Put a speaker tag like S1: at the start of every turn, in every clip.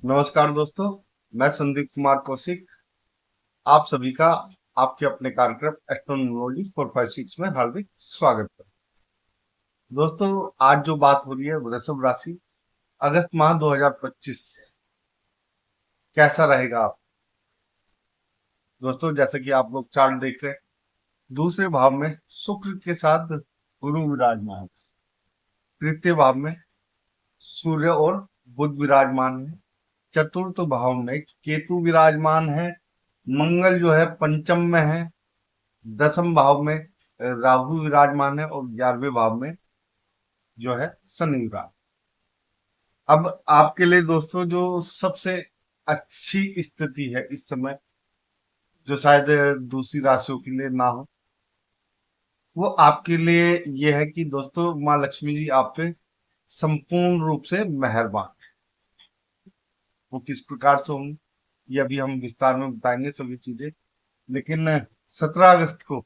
S1: नमस्कार दोस्तों। मैं संदीप कुमार कौशिक आप सभी का आपके अपने कार्यक्रम एस्ट्रोनॉमोलॉजी 456 में हार्दिक स्वागत है। दोस्तों, आज जो बात हो रही है वृषभ राशि अगस्त माह 2025 कैसा रहेगा आप। दोस्तों, जैसे कि आप लोग चार्ट देख रहे हैं, दूसरे भाव में शुक्र के साथ गुरु विराजमान है। तृतीय भाव में सूर्य और बुध विराजमान है। चतुर्थ भाव में केतु विराजमान है। मंगल जो है पंचम में है। दसम भाव में राहु विराजमान है और 11वें भाव में जो है शनि विराज। अब आपके लिए दोस्तों जो सबसे अच्छी स्थिति है इस समय, जो शायद दूसरी राशियों के लिए ना हो, वो आपके लिए ये है कि दोस्तों माँ लक्ष्मी जी आप पे संपूर्ण रूप से मेहरबान। वो किस प्रकार से होंगे ये अभी हम विस्तार में बताएंगे सभी चीजें। लेकिन 17 अगस्त को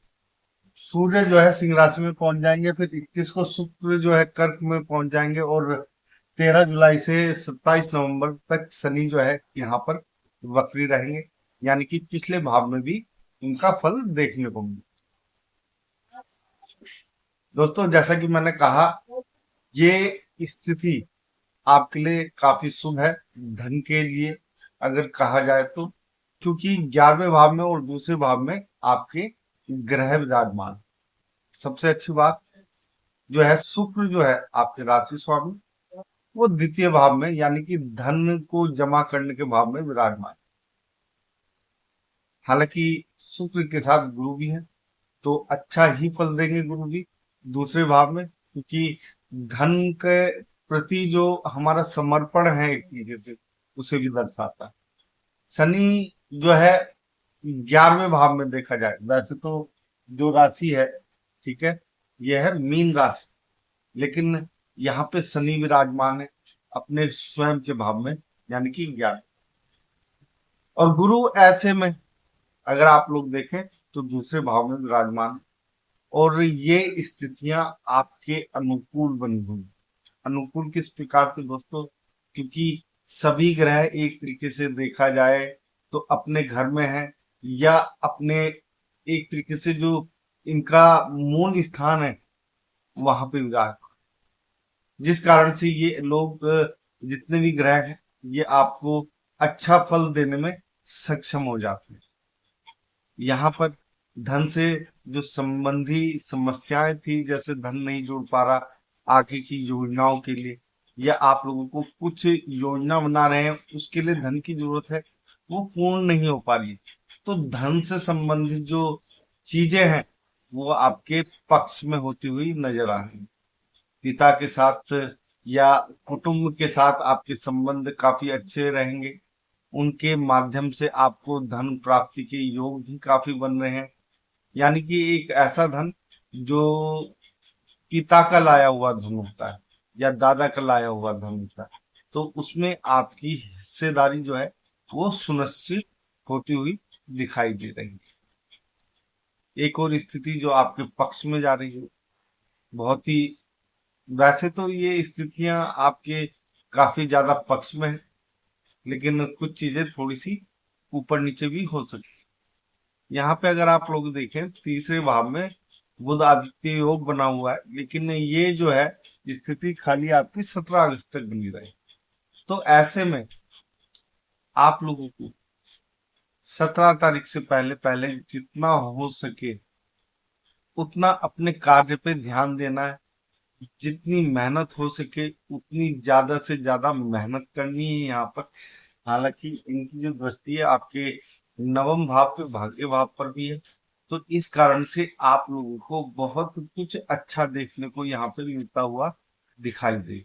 S1: सूर्य जो है सिंह राशि में पहुंच जाएंगे, फिर 21 को शुक्र जो है कर्क में पहुंच जाएंगे और 13 जुलाई से 27 नवंबर तक शनि जो है यहाँ पर वक्री रहेंगे। यानी कि पिछले भाव में भी उनका फल देखने को मिले। दोस्तों, जैसा कि मैंने कहा, ये स्थिति आपके लिए काफी शुभ है धन के लिए अगर कहा जाए तो, क्योंकि 11वें भाव में और दूसरे भाव में आपके ग्रह विराजमान। सबसे अच्छी बात जो है, शुक्र जो है आपके राशि स्वामी, वो द्वितीय भाव में यानी कि धन को जमा करने के भाव में विराजमान। हालांकि शुक्र के साथ गुरु भी है, तो अच्छा ही फल देंगे गुरु भी दूसरे भाव में, क्योंकि धन के प्रति जो हमारा समर्पण है एक तरीके से उसे भी दर्शाता है। शनि जो है 11वें भाव में देखा जाए, वैसे तो जो राशि है, ठीक है, यह है मीन राशि, लेकिन यहाँ पे शनि विराजमान है अपने स्वयं के भाव में यानी कि 11। और गुरु ऐसे में अगर आप लोग देखें तो दूसरे भाव में विराजमान है। और ये स्थितियां आपके अनुकूल बनी हुई। अनुकूल किस प्रकार से दोस्तों, क्योंकि सभी ग्रह एक तरीके से देखा जाए तो अपने घर में है, या अपने एक तरीके से जो इनका मूल स्थान है वहां पे विराज, जिस कारण से ये लोग जितने भी ग्रह हैं ये आपको अच्छा फल देने में सक्षम हो जाते हैं। यहाँ पर धन से जो संबंधी समस्याएं थी, जैसे धन नहीं जोड़ पा रहा आगे की योजनाओं के लिए, या आप लोगों को कुछ योजना बना रहे हैं उसके लिए धन की जरूरत है, वो पूर्ण नहीं हो पा रही है, तो धन से संबंधित जो चीजें हैं वो आपके पक्ष में होती हुई नजर आ रही है। पिता के साथ या कुटुंब के साथ आपके संबंध काफी अच्छे रहेंगे। उनके माध्यम से आपको धन प्राप्ति के योग भी काफी बन रहे हैं। यानी कि एक ऐसा धन जो पिता का लाया हुआ धन होता है या दादा का लाया हुआ धन होता है, तो उसमें आपकी हिस्सेदारी जो है वो सुनिश्चित होती हुई दिखाई दे रही है। एक और स्थिति जो आपके पक्ष में जा रही है, बहुत ही, वैसे तो ये स्थितियां आपके काफी ज्यादा पक्ष में है, लेकिन कुछ चीजें थोड़ी सी ऊपर नीचे भी हो सकती है। यहाँ पे अगर आप लोग देखें तीसरे भाव में बुध आदित्य योग बना हुआ है, लेकिन ये जो है स्थिति खाली आपकी 17 अगस्त तक बनी रहे। तो ऐसे में आप लोगों को 17 तारीख से पहले पहले जितना हो सके उतना अपने कार्य पे ध्यान देना है। जितनी मेहनत हो सके उतनी ज्यादा से ज्यादा मेहनत करनी है यहाँ पर। हालांकि इनकी जो दृष्टि है आपके नवम भाव पे, भाग्य भाव पर भी है, तो इस कारण से आप लोगों को बहुत कुछ अच्छा देखने को यहाँ पे मिलता हुआ दिखाई दे।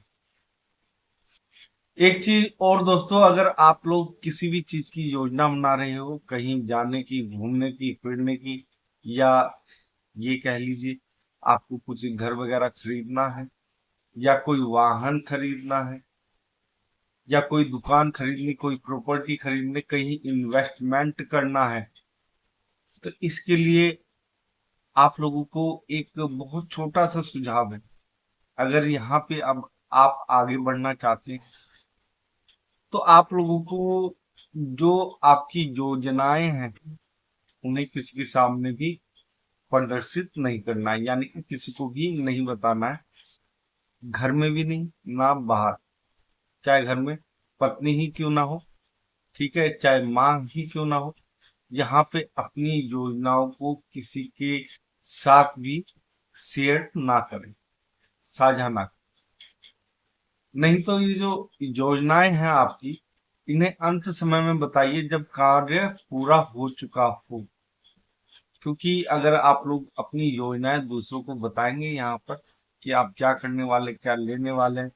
S1: एक चीज और दोस्तों, अगर आप लोग किसी भी चीज की योजना बना रहे हो, कहीं जाने की, घूमने की, फिरने की, या ये कह लीजिए आपको कुछ घर वगैरह खरीदना है, या कोई वाहन खरीदना है, या कोई दुकान खरीदनी, कोई प्रॉपर्टी खरीदने, कहीं इन्वेस्टमेंट करना है, तो इसके लिए आप लोगों को एक बहुत छोटा सा सुझाव है। अगर यहाँ पे अब आप आगे बढ़ना चाहते हैं तो आप लोगों को जो आपकी योजनाएं हैं उन्हें किसी के सामने भी प्रदर्शित नहीं करना है, यानी कि किसी को भी नहीं बताना है, घर में भी नहीं, ना बाहर। चाहे घर में पत्नी ही क्यों ना हो, ठीक है, चाहे माँ ही क्यों ना हो, यहाँ पे अपनी योजनाओं को किसी के साथ भी शेयर ना करें, साझा ना करें। नहीं तो ये जो योजनाएं हैं आपकी, इन्हें अंत समय में बताइए जब कार्य पूरा हो चुका हो। क्योंकि अगर आप लोग अपनी योजनाएं दूसरों को बताएंगे यहाँ पर कि आप क्या करने वाले, क्या लेने वाले हैं,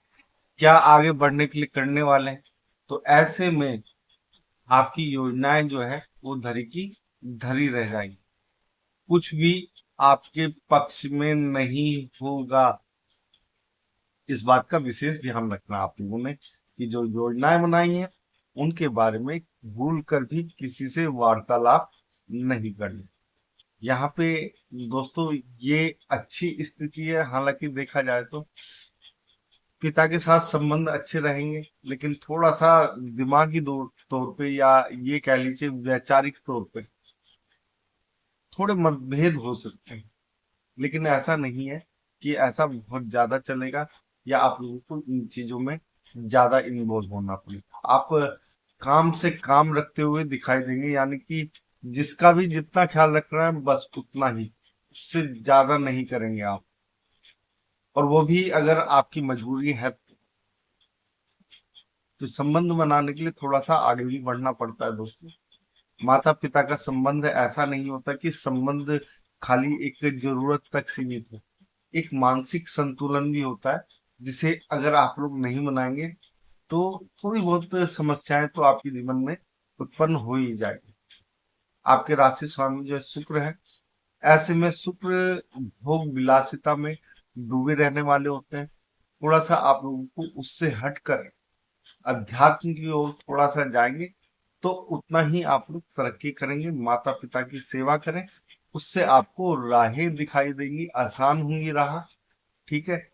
S1: क्या आगे बढ़ने के लिए करने वाले हैं, तो ऐसे में आपकी योजनाएं जो है वो धरी की धरी रह जाएंगी, कुछ भी आपके पक्ष में नहीं होगा। इस बात का विशेष ध्यान रखना आप लोगों ने कि जो योजनाएं बनाई हैं उनके बारे में भूल कर भी किसी से वार्तालाप नहीं करनी। यहाँ पे दोस्तों ये अच्छी स्थिति है, हालांकि देखा जाए तो पिता के साथ संबंध अच्छे रहेंगे, लेकिन थोड़ा सा दिमागी तौर पे या ये कह लीजिए वैचारिक तौर पे थोड़े मतभेद हो सकते हैं। लेकिन ऐसा नहीं है कि ऐसा बहुत ज्यादा चलेगा या आप लोगों को इन चीजों में ज्यादा इन्वॉल्व होना पड़ेगा। आप काम से काम रखते हुए दिखाई देंगे, यानी कि जिसका भी जितना ख्याल रख रहा है बस उतना ही, उससे ज्यादा नहीं करेंगे आप। और वो भी अगर आपकी मजबूरी है तो संबंध बनाने के लिए थोड़ा सा आगे भी बढ़ना पड़ता है दोस्तों। माता पिता का संबंध ऐसा नहीं होता कि संबंध खाली एक जरूरत तक सीमित हो, एक मानसिक संतुलन भी होता है, जिसे अगर आप लोग नहीं मनाएंगे तो थोड़ी बहुत समस्याएं तो आपके जीवन में उत्पन्न हो ही जाएगी। आपके राशि स्वामी जो है शुक्र है, ऐसे में शुक्र भोग विलासिता में डूबे रहने वाले होते हैं। थोड़ा सा आप लोगों को उससे हटकर अध्यात्म की ओर थोड़ा सा जाएंगे तो उतना ही आप लोग तरक्की करेंगे। माता पिता की सेवा करें, उससे आपको राहें दिखाई देंगी, आसान होंगी राह। ठीक है,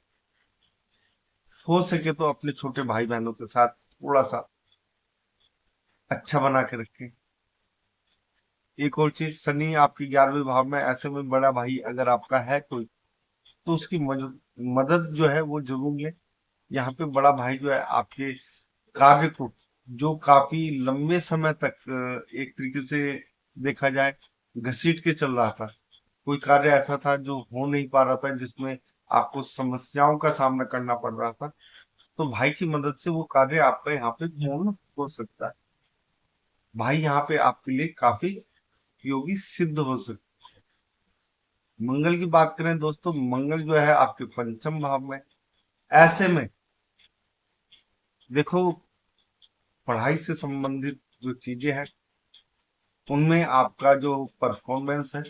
S1: हो सके तो अपने छोटे भाई बहनों के साथ थोड़ा सा अच्छा बना के रखें। एक और चीज, शनि आपकी 11वें भाव में, ऐसे में बड़ा भाई अगर आपका है कोई तो उसकी मदद जो है वो जरूर लें। यहाँ पे बड़ा भाई जो है आपके कार्य को, जो काफी लंबे समय तक एक तरीके से देखा जाए घसीट के चल रहा था, कोई कार्य ऐसा था जो हो नहीं पा रहा था, जिसमें आपको समस्याओं का सामना करना पड़ रहा था, तो भाई की मदद से वो कार्य आपका यहाँ पे पूर्ण हो सकता है। भाई यहाँ पे आपके लिए काफी उपयोगी सिद्ध हो सकता है। मंगल की बात करें दोस्तों, मंगल जो है आपके पंचम भाव में, ऐसे में देखो पढ़ाई से संबंधित जो चीजें हैं उनमें आपका जो परफॉर्मेंस है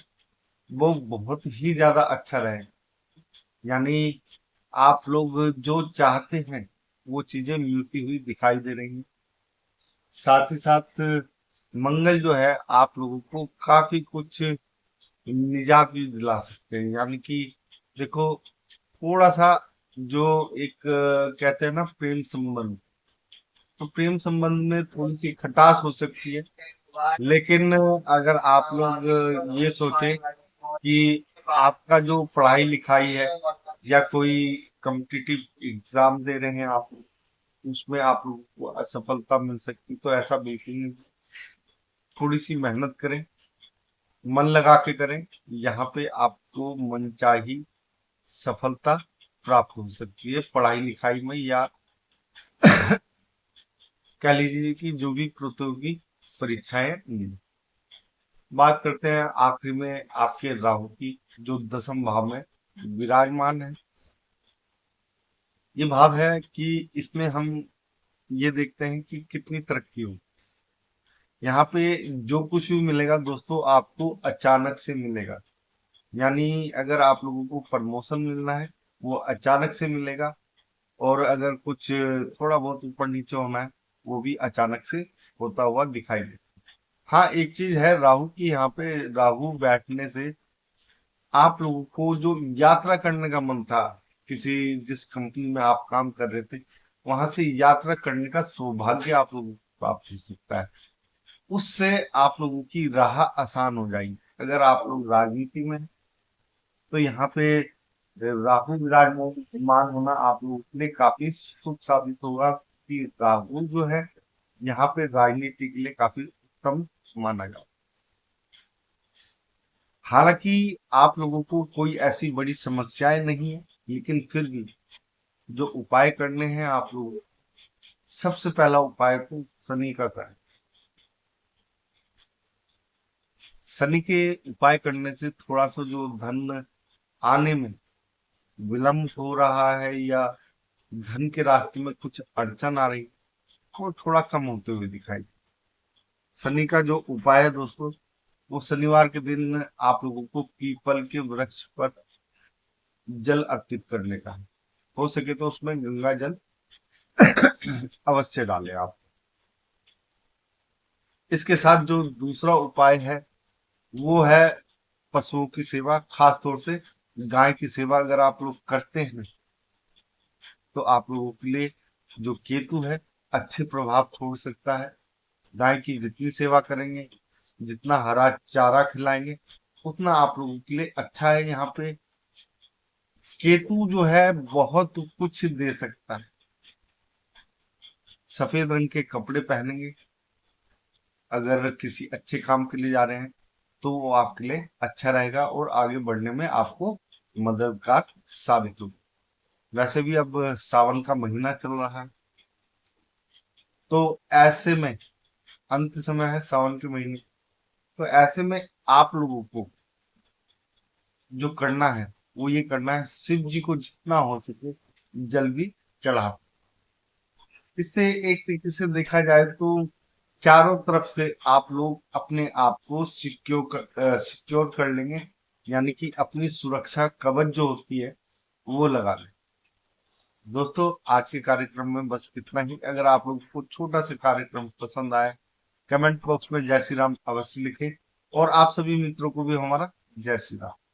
S1: वो बहुत ही ज्यादा अच्छा रहे। यानी आप लोग जो चाहते हैं वो चीजें मिलती हुई दिखाई दे रही हैं। साथ ही साथ मंगल जो है आप लोगों को काफी कुछ निजात भी दिला सकते हैं। यानी कि देखो थोड़ा सा जो एक कहते हैं ना प्रेम संबंध, तो प्रेम संबंध में थोड़ी सी खटास हो सकती है। लेकिन अगर आप लोग ये सोचे कि आपका जो पढ़ाई लिखाई है या कोई कॉम्पिटिटिव एग्जाम दे रहे हैं आप, उसमें आप लोगों को असफलता मिल सकती, तो ऐसा बिल्कुल नहीं। थोड़ी सी मेहनत करें, मन लगा के करें, यहाँ पे आपको मनचाही सफलता प्राप्त हो सकती है पढ़ाई लिखाई में, या कह लीजिए कि जो भी प्रतियोगी परीक्षाएं हैं। बात करते हैं आखिरी में आपके राहु की, जो दसम भाव में विराजमान है। ये भाव है कि इसमें हम ये देखते हैं कि कितनी तरक्की हो। यहाँ पे जो कुछ भी मिलेगा दोस्तों आपको अचानक से मिलेगा। यानी अगर आप लोगों को प्रमोशन मिलना है वो अचानक से मिलेगा, और अगर कुछ थोड़ा बहुत ऊपर नीचे होना है वो भी अचानक से होता हुआ दिखाई दे। हाँ एक चीज है राहु की, यहाँ पे राहु बैठने से आप लोगों को जो यात्रा करने का मन था, किसी जिस कंपनी में आप काम कर रहे थे वहां से यात्रा करने का सौभाग्य आप लोगों को प्राप्त हो सकता है। उससे आप लोगों की राह आसान हो जाएगी। अगर आप लोग राजनीति में हैं, तो यहाँ पे राहुल विराजमान होना आप लोगों के लिए काफी शुभ साबित होगा कि राहुल जो है यहाँ पे राजनीति के लिए काफी उत्तम माना जाता। हालांकि आप लोगों को कोई ऐसी बड़ी समस्याएं नहीं है, लेकिन फिर भी जो उपाय करने हैं आप लोगों को, सबसे पहला उपाय तो शनि का करें। शनि के उपाय करने से थोड़ा सा जो धन आने में विलंब हो रहा है या धन के रास्ते में कुछ अड़चन आ रही है, वो थोड़ा कम होते हुए दिखाई। शनि का जो उपाय है दोस्तों, वो शनिवार के दिन आप लोगों को पीपल के वृक्ष पर जल अर्पित करने का है। हो सके तो उसमें गंगा जल अवश्य डालें आप। इसके साथ जो दूसरा उपाय है वो है पशुओं की सेवा, खास तौर से गाय की सेवा अगर आप लोग करते हैं तो आप लोगों के लिए जो केतु है अच्छे प्रभाव छोड़ सकता है। गाय की जितनी सेवा करेंगे, जितना हरा चारा खिलाएंगे, उतना आप लोगों के लिए अच्छा है। यहाँ पे केतु जो है बहुत कुछ दे सकता है। सफेद रंग के कपड़े पहनेंगे अगर किसी अच्छे काम के लिए जा रहे हैं, तो वो आपके लिए अच्छा रहेगा और आगे बढ़ने में आपको मददगार साबित होगा। वैसे भी अब सावन का महीना चल रहा है, तो ऐसे में अंत समय है सावन के महीने, तो ऐसे में आप लोगों को जो करना है वो ये करना है, शिव जी को जितना हो सके जल भी चढ़ा। इससे एक तरीके से देखा जाए तो चारों तरफ से आप लोग अपने आप को सिक्योर कर लेंगे, यानी कि अपनी सुरक्षा कवच जो होती है वो लगा लें। दोस्तों आज के कार्यक्रम में बस इतना ही। अगर आप लोगों को छोटा सा कार्यक्रम पसंद आए, कमेंट बॉक्स में जय श्री राम अवश्य लिखें और आप सभी मित्रों को भी हमारा जय श्री राम।